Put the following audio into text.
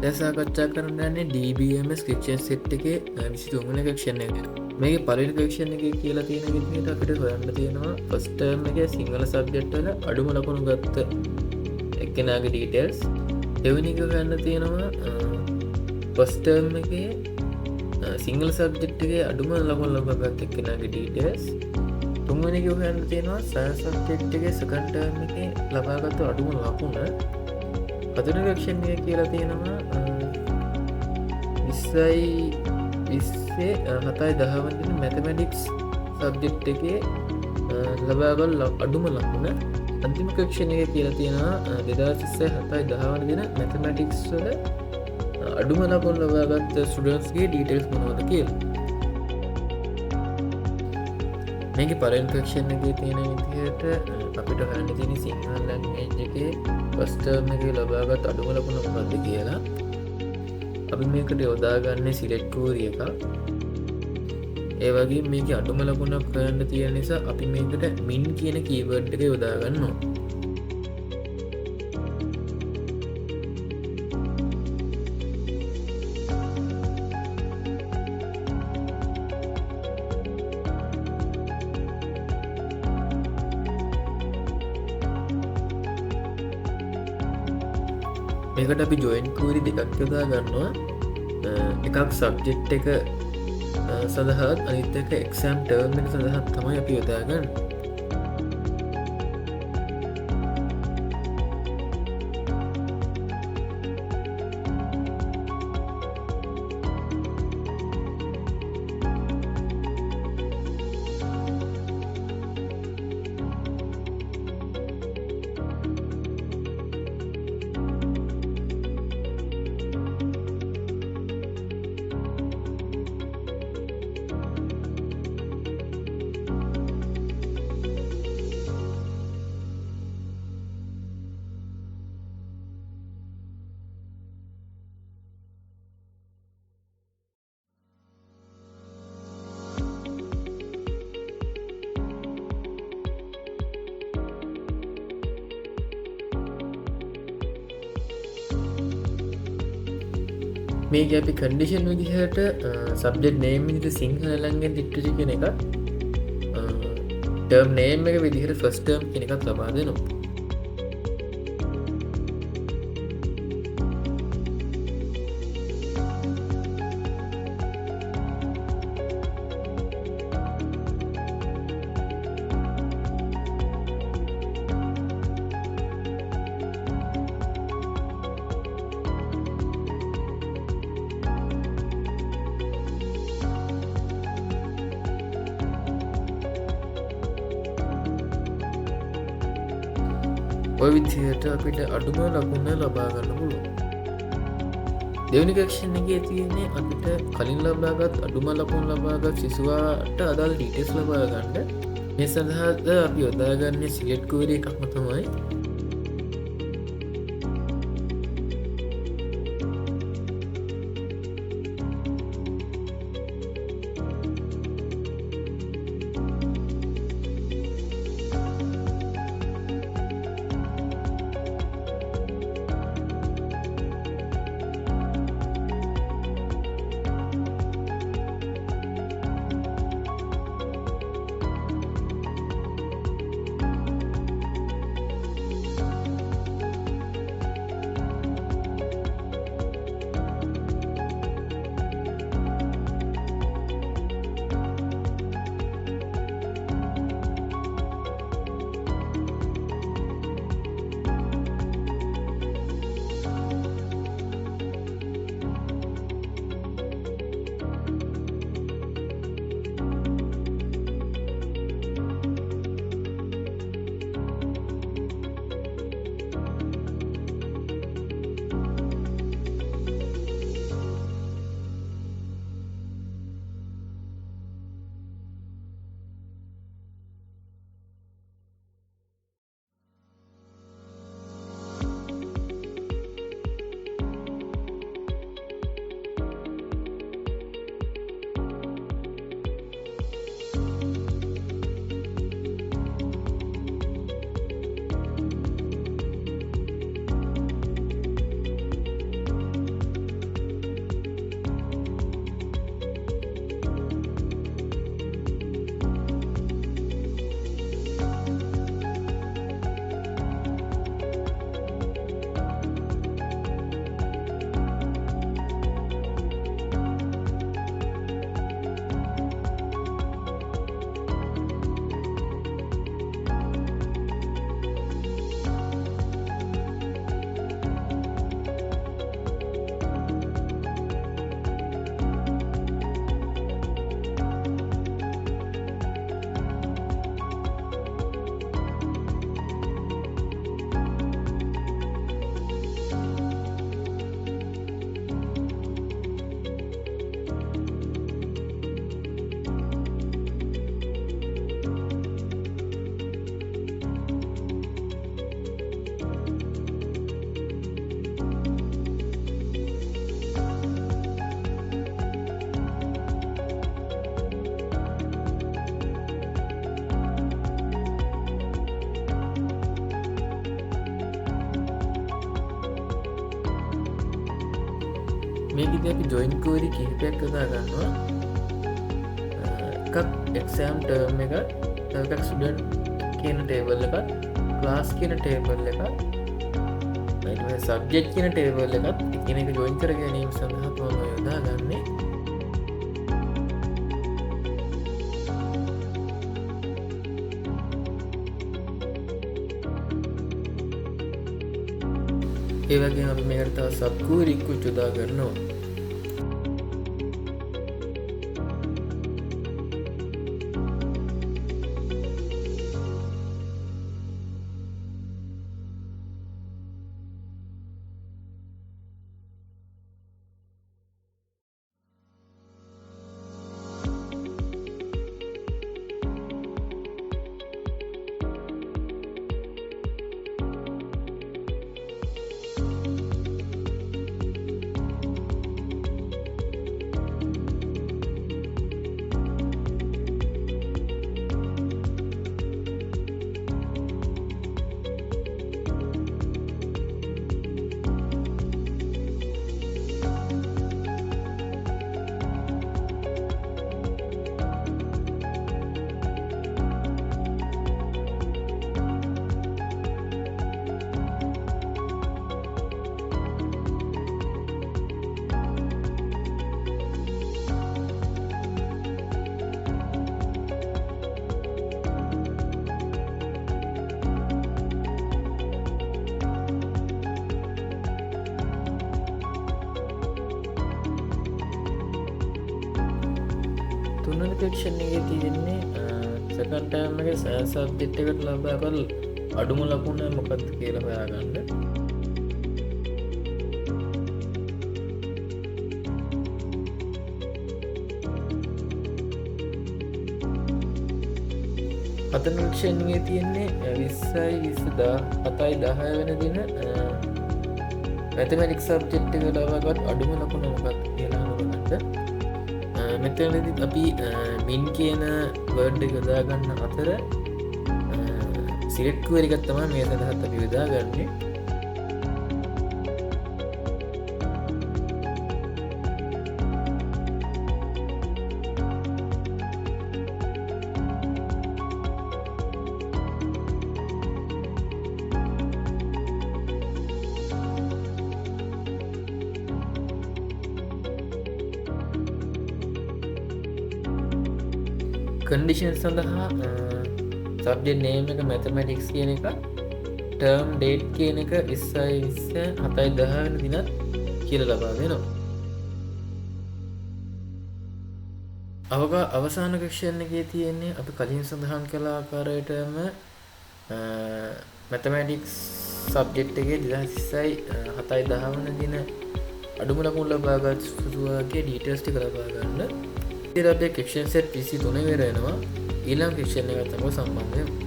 දැන් සාකච්ඡා කරන්න යන්නේ dbms ක්‍රික්ෂන් සෙට් එකේ 23 වෙනි ක්‍රික්ෂන් එක. මේකේ පළවෙනි ක්‍රික්ෂන් එකේ කියලා තියෙන විදිහට අපිට හොයන්න තියෙනවා ෆස්ට් ටර්ම් එකේ සිංහල සබ්ජෙක්ට් වල අඩුම ලකුණු ගත්ත එක්කෙනාගේ ඩීටේල්ස්. දෙවෙනි එක හොයන්න තියෙනවා ෆස්ට් ටර්ම් එකේ සිංහල සබ්ජෙක්ට් එකේ අඩුම ලකුණු ලබාගත් එක්කෙනාගේ ඩීටේල්ස්. තුන්වෙනි එක හොයන්න තියෙනවා සයන්ස් සබ්ජෙක්ට් එකේ සෙකන්ඩ් ටර්ම් එකේ ලබාගත් අඩුම ලකුණ. හතරවෙනි ක්‍රික්ෂන් එක කියලා තියෙනවා 20.7 මැතමැටික්ස් සබ්ජෙක්ට් එකේ ලබාගත් අඩුම ලකුණ. අන්තිම ක්‍රික්ෂන් එක කියලා තියෙනවා 2027 මැතමැටික්ස් වල අඩුම ලකුණු ලබාගත් ස්ටුඩන්ට්ස්ගේ ඩීටේල්ස් මොනවද කියලා. මේකේ පළවෙනි ක්‍රික්ෂන් එකේ තියෙන විදිහට අපිට හොයන්න තියෙන සිංහල ලැන්ග්වේජ් එකේ ෆස්ට් ටර්ම් එකේ ලබාගත් අඩුම ලකුණ මොකක්ද කියලා. අපි මේකට යොදාගන්නේ සිලෙක්ට් කෝරි එකක්. ඒ වගේම මේකේ අඩුම ලකුණක් හොයන්න තියෙන නිසා අපි මේකට min කියන කීවර්ඩ් එක යොදා ගන්නවා. මේකට අපි ජොයින් කූරි දෙකක් යොදා ගන්නවා. එකක් සබ්ජෙක්ට් එක සඳහාත් අනිත් එක එක්සෑම් ටර්ම් එක සඳහාත් තමයි අපි යොදා ගන්න. මේක අපි කන්ඩිෂන් විදිහට සබ්ජෙක්ට් නේම් විදිහට සිංහල ලැන්ග්වේජ් ලිටරචර් කියන එක ටර්ම් නේම් එක විදිහට ෆස්ට් ටර්ම් කියන එකත් ලබා දෙනවා. ඔය විදිහට අපිට අඩුම ලකුණ ලබා ගන්න පුළුවන්. දෙවෙනි ක්‍රික්ෂන් එකේ තියෙන්නේ අපිට කලින් ලබාගත් අඩුම ලකුණු ලබාගත් සිසුවාට අදාළ ඩීටේල්ස් ලබා ගන්න. මේ සඳහා අපි යොදාගන්නේ සිලෙක්ට් ක්වෙරි එකක්ම තමයි. මේකදී අපි ජොයින් ක්වෙරි කිහිපයක් යොදා ගන්නවා. එකක් එක්සෑම් ටර්ම් එක, තව එකක් ස්ටුඩන්ට් කියන ටේබල් එක, ක්ලාස් කියන ටේබල් එක, ඊට පස්සේ සබ්ජෙක්ට් කියන ටේබල් එකත් එකිනෙක ජොයින් කර ගැනීම සඳහා මම යොදා ගන්නේ. ඒ වගේම අපි මේකට තව සබ් ක්වෙරි එකක් යොදා ගන්නවා. තුන්වෙනි සෙක්ෂන් එකේ තියෙන්නේ සෙකන්ඩ් ටර්ම් එකේ සබ්ජෙක්ට් එකට ලබාපු අඩුම ලකුණ මොකක්ද කියලා හොයාගන්න. හතරවෙනි සෙක්ෂන් එකේ තියෙන්නේ 20යි 27යි 10 වෙනි දින මැතමැටික්ස් සබ්ජෙක්ට් එකට ලබාගත් අඩුම ලකුණ මොකක්ද කියලා හොයාගන්න. මෙතනදිත් අපි මින් කියන වර්ඩ් එක යොදා ගන්න අතර සිලෙක්ට් ක්වෙරි එකක් තමයි මේ සඳහාත් අපි යොදා ගන්නේ. කන්ඩිෂන් සඳහා සබ්ජෙක්ට් නේම් එක මැතමැටික්ස් කියන එක, ටර්ම් ඩේට් කියන එක 20යි 27යි 10 වෙනි දිනත් කියලා ලබා දෙනවා. අවසාන සෙක්ෂන් එකේ තියෙන්නේ අපි කලින් සඳහන් කළ ආකාරයටම මැතමැටික්ස් සබ්ජෙක්ට් එකේ 2020යි 7යි 10 වෙනි දින අඩුම ලකුණු ලබාගත් සුදුවාගේ ඩීටේල්ස් ටික ලබා ගන්න. ඉතින් අපි සෙක්ෂන් සෙට් 23 ඉවර වෙනවා. ඊළඟ සෙක්ෂන් එකට තමයි සම්බන්ධ වෙන්නේ.